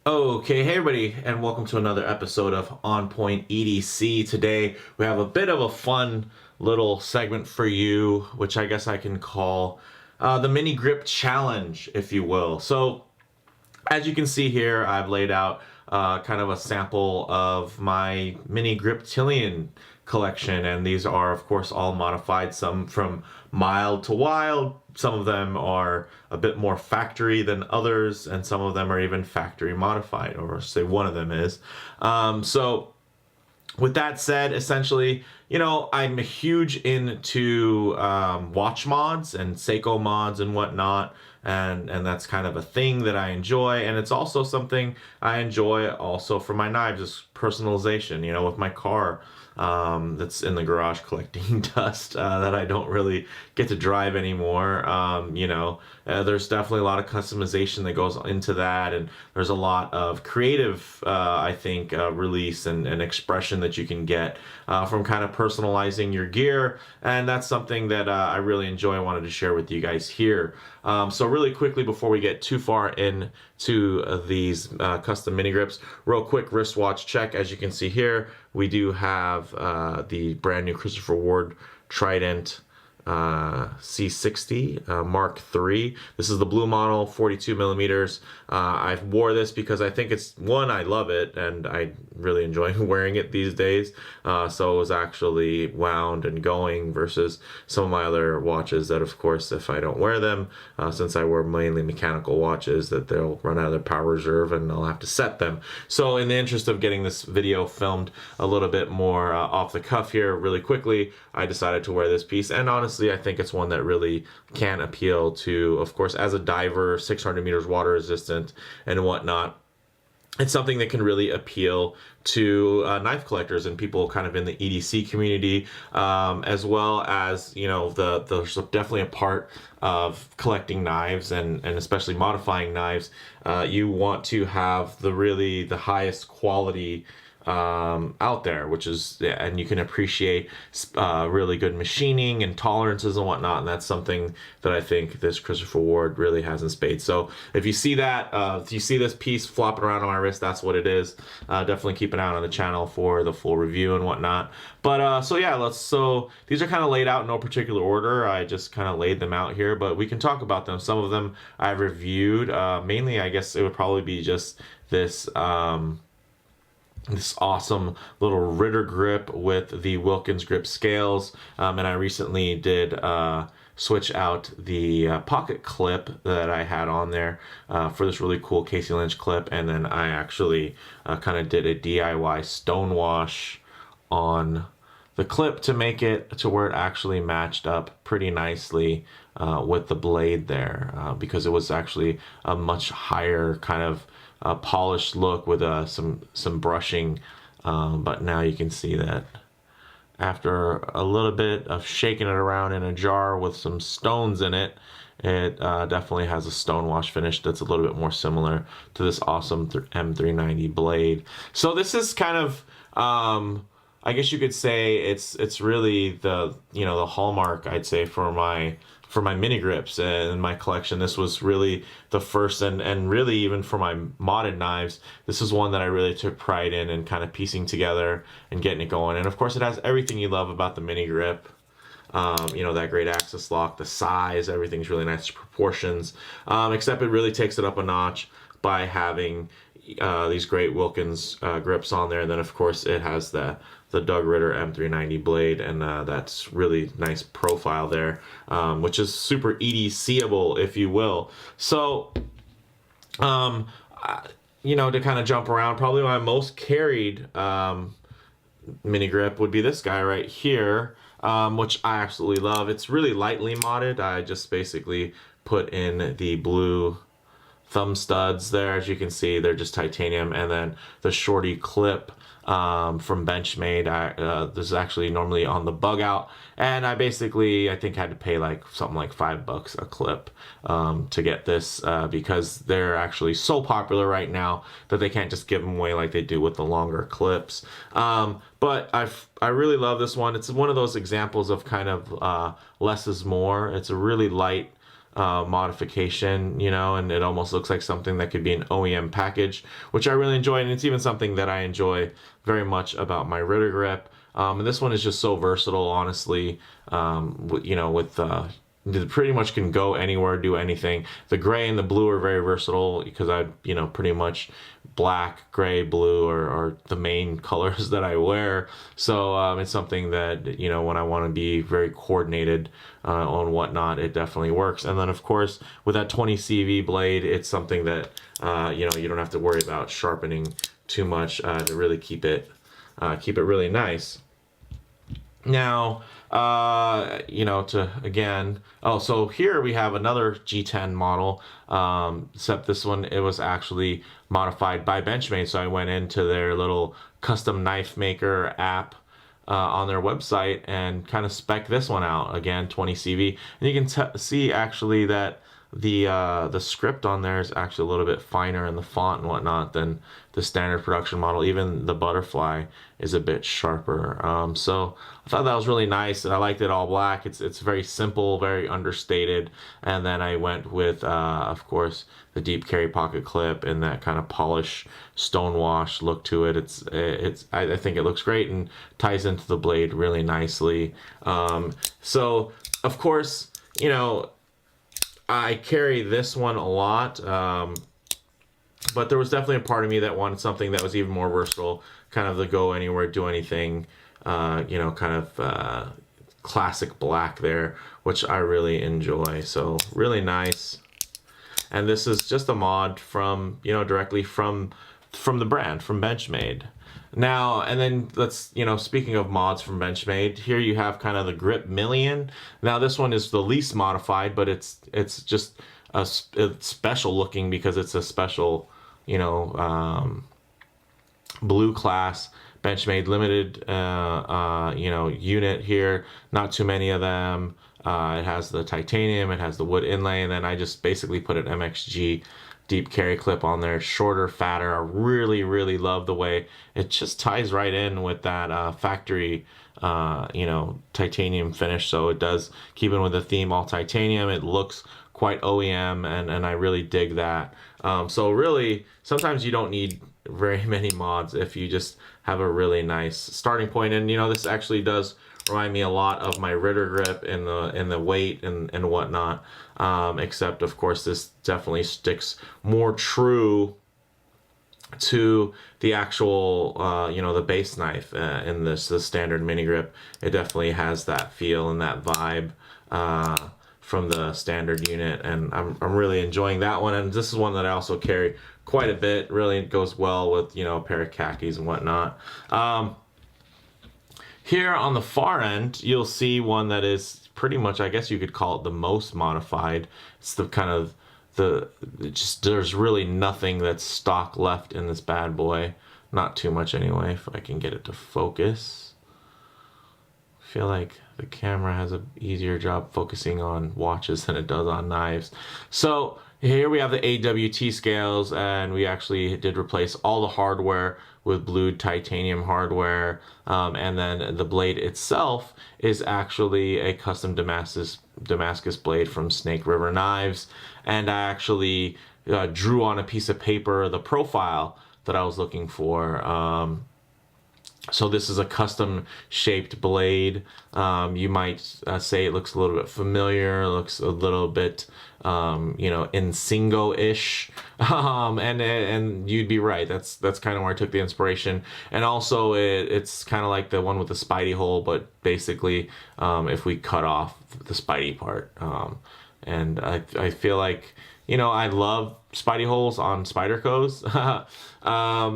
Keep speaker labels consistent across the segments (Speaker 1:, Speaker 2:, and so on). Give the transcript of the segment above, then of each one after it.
Speaker 1: Okay, hey everybody, and welcome to another episode of On Point EDC. Today we have a bit of a fun little segment for you, which I guess I can call the mini grip challenge, if you will. So, as you can see here, I've laid out kind of a sample of my mini Griptilian collection, and these are, of course, all modified, some from mild to wild. Some of them are a bit more factory than others, and some of them are even factory modified, or say one of them is. So with that said, essentially, I'm huge into watch mods and Seiko mods and whatnot, and that's kind of a thing that I enjoy, and it's also something I enjoy also for my knives, is personalization. With my car that's in the garage collecting dust that I don't really get to drive anymore. There's definitely a lot of customization that goes into that, and there's a lot of creative, I think, release and expression that you can get from kind of personalizing your gear, and that's something that I really enjoy. I wanted to share with you guys here. So really quickly, before we get too far into these custom mini grips, real quick wristwatch check. As you can see here, we do have the brand new Christopher Ward Trident C60 Mark III. This is the blue model, 42 millimeters. I wore this because I think it's, one, I love it and I really enjoy wearing it these days. So it was actually wound and going versus some of my other watches that, of course, if I don't wear them, since I wear mainly mechanical watches, that they'll run out of their power reserve and I'll have to set them. So in the interest of getting this video filmed a little bit more off the cuff here really quickly, I decided to wear this piece, and honestly I think it's one that really can appeal to, of course, as a diver, 600 meters water resistant and whatnot. It's something that can really appeal to knife collectors and people kind of in the EDC community, as well as, there's definitely a part of collecting knives and especially modifying knives. You want to have the highest quality out there, which is, and you can appreciate really good machining and tolerances and whatnot, and that's something that I think this Christopher Ward really has in spades. So if you see that, if you see this piece flopping around on my wrist, that's what it is. Definitely keep an eye on the channel for the full review and whatnot. But so yeah, so these are kind of laid out in no particular order. I just kind of laid them out here, but we can talk about them. Some of them I've reviewed. Mainly, I guess it would probably be just this awesome little Ritter grip with the Wilkins grip scales, and I recently did switch out the pocket clip that I had on there for this really cool Casey Lynch clip, and then I actually kind of did a DIY stonewash on the clip to make it to where it actually matched up pretty nicely with the blade there, because it was actually a much higher kind of polished look with some brushing, but now you can see that after a little bit of shaking it around in a jar with some stones in it, it definitely has a stonewash finish that's a little bit more similar to this awesome M390 blade. So this is kind of, I guess you could say it's really the the hallmark, I'd say, for my mini grips and my collection. This was really the first, and really even for my modded knives, this is one that I really took pride in and kind of piecing together and getting it going. And of course it has everything you love about the mini grip. That great axis lock, the size, everything's really nice proportions, except it really takes it up a notch by having these great Wilkins grips on there. And then of course it has the Doug Ritter M390 blade, and that's really nice profile there, which is super EDC-able, if you will. So, to kind of jump around, probably my most carried mini grip would be this guy right here, which I absolutely love. It's really lightly modded. I just basically put in the blue thumb studs there. As you can see, they're just titanium, and then the shorty clip from Benchmade. This is actually normally on the bug out, and I think had to pay something like $5 a clip to get this, because they're actually so popular right now that they can't just give them away like they do with the longer clips. But I really love this one. It's one of those examples of kind of less is more. It's a really light modification, you know, and it almost looks like something that could be an OEM package, which I really enjoy, and it's even something that I enjoy very much about my Ritter grip. And this one is just so versatile, honestly. You know, with it pretty much can go anywhere, do anything. The gray and the blue are very versatile because you know, pretty much black, gray, blue are the main colors that I wear. So it's something that, you know, when I want to be very coordinated on whatnot, it definitely works. And then of course with that 20 CV blade, it's something that you know, you don't have to worry about sharpening too much to really keep it really nice. Now, you know, so here we have another G10 model, except this one, it was actually modified by Benchmade. So I went into their little custom knife maker app on their website and kind of spec this one out. Again, 20 CV. And you can see actually that the script on there is actually a little bit finer in the font and whatnot than the standard production model. Even the butterfly is a bit sharper. So I thought that was really nice, and I liked it all black. It's very simple, very understated. And then I went with, of course, the deep carry pocket clip and that kind of polished stonewash look to it. I think it looks great and ties into the blade really nicely. So of course, you know, I carry this one a lot, but there was definitely a part of me that wanted something that was even more versatile, kind of the go anywhere, do anything, you know, kind of classic black there, which I really enjoy. So really nice. And this is just a mod from, you know, directly from the brand, from Benchmade. Now, and then you know, speaking of mods from Benchmade, here you have kind of the Griptilian. Now this one is the least modified, but it's just it's special looking because it's a special, you know, blue class Benchmade limited, you know, unit here. Not too many of them. It has the titanium, it has the wood inlay, and then I just basically put an MXG deep carry clip on there, shorter, fatter. I really, really love the way it just ties right in with that factory, you know, titanium finish. So it does keep in with the theme, all titanium. It looks quite OEM, and I really dig that. So really, sometimes you don't need very many mods if you just have a really nice starting point. And you know, this actually does remind me a lot of my Ritter grip in the weight and whatnot, except of course this definitely sticks more true to the actual you know, the base knife in the standard mini grip. It definitely has that feel and that vibe from the standard unit, and I'm really enjoying that one. And this is one that I also carry quite a bit. Really goes well with, you know, a pair of khakis and whatnot. Here on the far end, you'll see one that is pretty much, I guess you could call it the most modified. It's the kind of there's really nothing that's stock left in this bad boy. Not too much anyway, if I can get it to focus. I feel like the camera has an easier job focusing on watches than it does on knives. So here we have the AWT scales, and we actually did replace all the hardware with blued titanium hardware, and then the blade itself is actually a custom Damascus blade from Snake River Knives, and I actually drew on a piece of paper the profile that I was looking for. So this is a custom shaped blade. You might say it looks a little bit familiar, looks a little bit, you know, Insingo-ish, and you'd be right. That's kind of where I took the inspiration. And also it's kind of like the one with the Spidey hole, but basically if we cut off the Spidey part. And I feel like, you know, I love Spidey holes on Spydercos,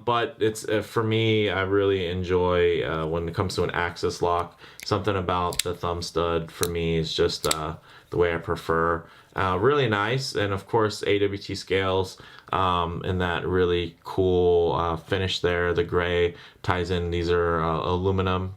Speaker 1: but it's for me, I really enjoy when it comes to an axis lock. Something about the thumb stud for me is just the way I prefer. Really nice, and of course AWT scales in that really cool finish there. The gray ties in. These are aluminum.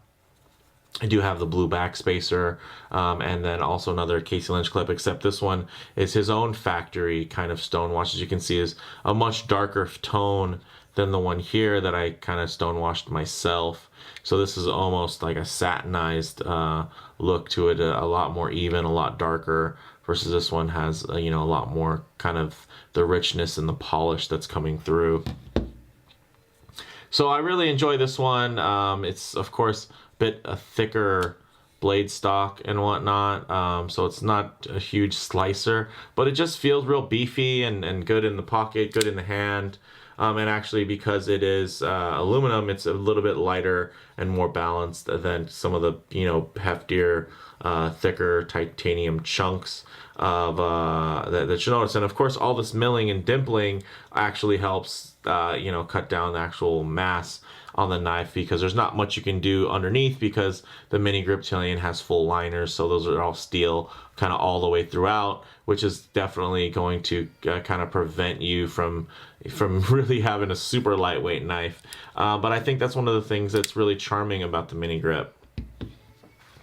Speaker 1: I do have the blue back spacer, and then also another Casey Lynch clip, except this one is his own factory kind of stonewash. As you can see, is a much darker tone than the one here that I kind of stonewashed myself. So this is almost like a satinized look to it, a lot more even, a lot darker versus this one has you know, a lot more kind of the richness and the polish that's coming through. So I really enjoy this one. It's of course a bit a thicker blade stock and whatnot, so it's not a huge slicer, but it just feels real beefy and good in the pocket, good in the hand. And actually, because it is aluminum, it's a little bit lighter and more balanced than some of the, you know, heftier, thicker titanium chunks of that you notice. And of course, all this milling and dimpling actually helps, you know, cut down the actual mass on the knife, because there's not much you can do underneath, because the mini Griptilian has full liners, so those are all steel kind of all the way throughout, which is definitely going to kind of prevent you from really having a super lightweight knife. But I think that's one of the things that's really charming about the mini grip.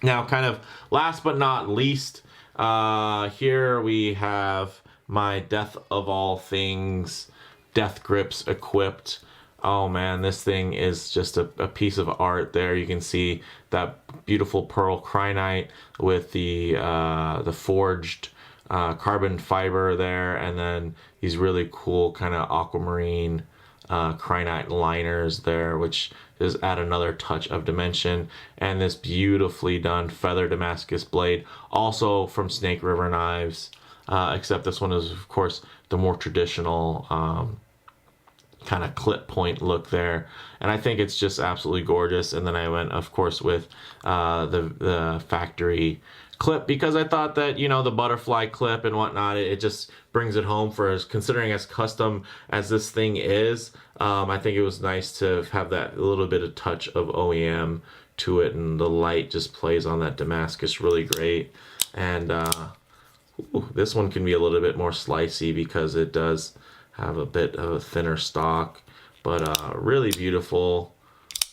Speaker 1: Now, kind of last but not least, here we have my Death of All Things Death Grips equipped. Oh man, this thing is just a piece of art there. You can see that beautiful pearl kyanite with the forged carbon fiber there, and then these really cool kind of aquamarine kyanite liners there, which is add another touch of dimension. And this beautifully done feather Damascus blade, also from Snake River Knives, except this one is of course the more traditional kind of clip point look there, and I think it's just absolutely gorgeous. And then I went, of course, with the factory clip, because I thought that, you know, the butterfly clip and whatnot, it just brings it home for as, considering as custom as this thing is. I think it was nice to have that little bit of touch of OEM to it, and the light just plays on that Damascus really great. And ooh, this one can be a little bit more slicey because it does have a bit of a thinner stock, but really beautiful,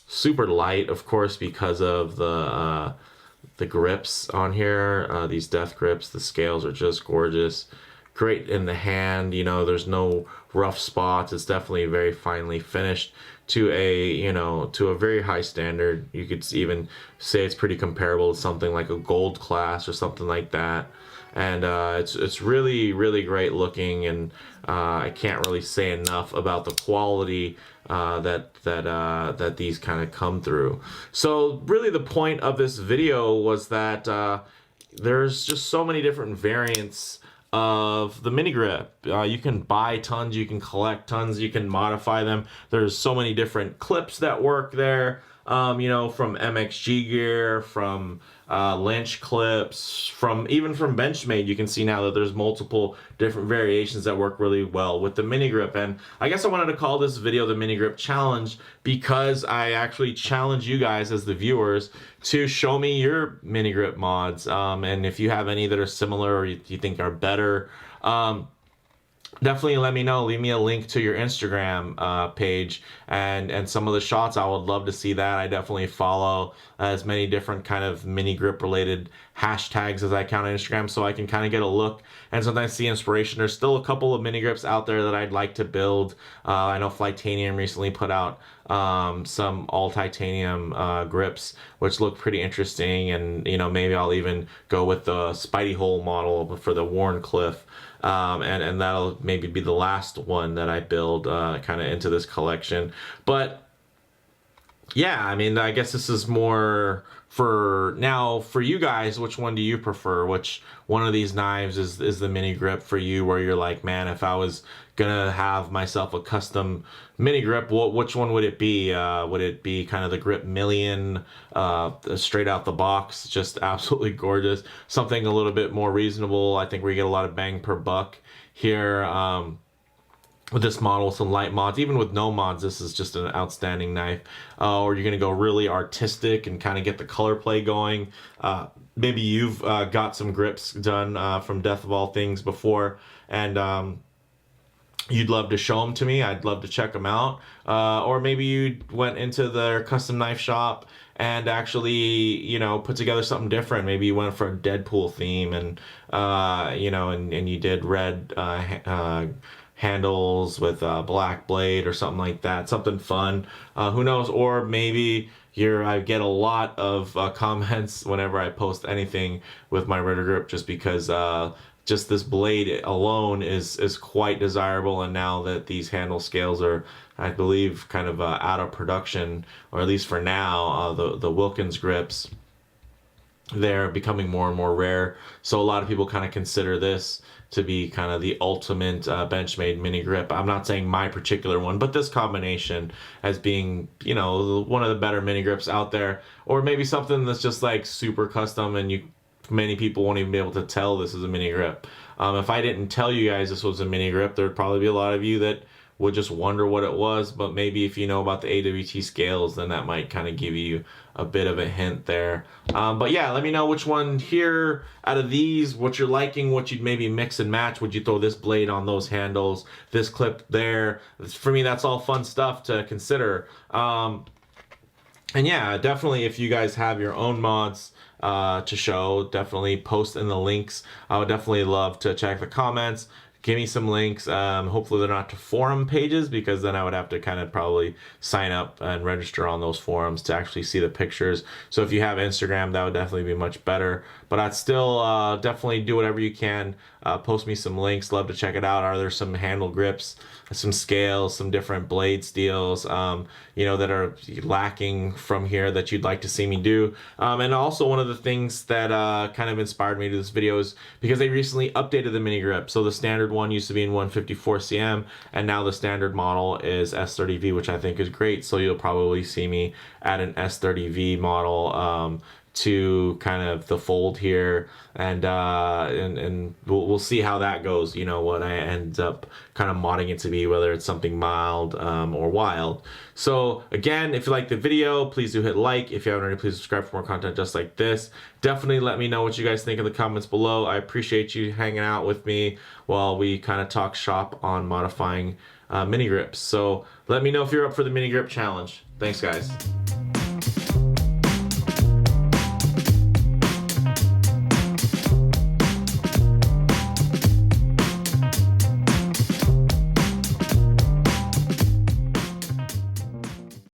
Speaker 1: super light, of course, because of the grips on here. These death grips, the scales are just gorgeous, great in the hand. You know, there's no rough spots. It's definitely very finely finished to a, you know, to a very high standard. You could even say it's pretty comparable to something like a gold class or something like that. And it's really, really great looking, and I can't really say enough about the quality that these kind of come through. So really the point of this video was that there's just so many different variants of the mini grip. You can buy tons, you can collect tons, you can modify them. There's so many different clips that work there. You know, from MXG gear, from Lynch clips, even from Benchmade. You can see now that there's multiple different variations that work really well with the mini grip. And I guess I wanted to call this video the mini grip challenge, because I actually challenge you guys as the viewers to show me your mini grip mods, and if you have any that are similar or you think are better, definitely let me know. Leave me a link to your Instagram page and some of the shots. I would love to see that. I definitely follow as many different kind of mini grip related hashtags as I can on Instagram, so I can kind of get a look and sometimes see inspiration. There's still a couple of mini grips out there that I'd like to build. I know Flightanium recently put out some all titanium grips, which look pretty interesting, and you know, maybe I'll even go with the Spidey hole model for the Warncliffe. And that'll maybe be the last one that I build kind of into this collection. But yeah, I mean, I guess this is more for now for you guys. Which one do you prefer? Which one of these knives is the mini grip for you, where you're like, man, if I was gonna have myself a custom mini grip, which one would it be? Would it be kind of the Grip Million, straight out the box, just absolutely gorgeous? Something a little bit more reasonable. I think we get a lot of bang per buck here with this model. Some light mods, even with no mods, this is just an outstanding knife. Or you're gonna go really artistic and kind of get the color play going. Maybe you've got some grips done from Death of All Things before, and you'd love to show them to me. I'd love to check them out. Or maybe you went into their custom knife shop and actually, you know, put together something different. Maybe you went for a Deadpool theme, and you know, and you did red handles with a black blade or something like that. Something fun. Who knows? Or maybe I get a lot of comments whenever I post anything with my Ritter grip, just because just this blade alone is quite desirable. And now that these handle scales are, I believe, kind of out of production, or at least for now, the Wilkins grips, they're becoming more and more rare. So a lot of people kind of consider this to be kind of the ultimate Benchmade mini grip. I'm not saying my particular one, but this combination as being, you know, one of the better mini grips out there, or maybe something that's just like super custom and many people won't even be able to tell this is a mini grip. If I didn't tell you guys this was a mini grip, there'd probably be a lot of you that would just wonder what it was, but maybe if you know about the AWT scales, then that might kind of give you a bit of a hint there. But yeah, let me know which one here out of these, what you're liking, what you'd maybe mix and match. Would you throw this blade on those handles, this clip there? For me, that's all fun stuff to consider. And yeah, definitely if you guys have your own mods to show, definitely post in the links. I would definitely love to check the comments. Give me some links. Hopefully they're not to forum pages, because then I would have to kind of probably sign up and register on those forums to actually see the pictures. So if you have Instagram, that would definitely be much better. But I'd still definitely do whatever you can. Post me some links. Love to check it out. Are there some handle grips, some scales, some different blade steels, you know, that are lacking from here that you'd like to see me do? And also one of the things that kind of inspired me to this video is because they recently updated the mini grip. So the standard one used to be in 154 cm, and now the standard model is S30V, which I think is great. So you'll probably see me add an S30V model to kind of the fold here, and we'll see how that goes, you know, what I end up kind of modding it to be, whether it's something mild or wild. So again, if you like the video, please do hit like. If you haven't already, please subscribe for more content just like this. Definitely let me know what you guys think in the comments below. I appreciate you hanging out with me while we kind of talk shop on modifying mini grips. So let me know if you're up for the mini grip challenge. Thanks, guys.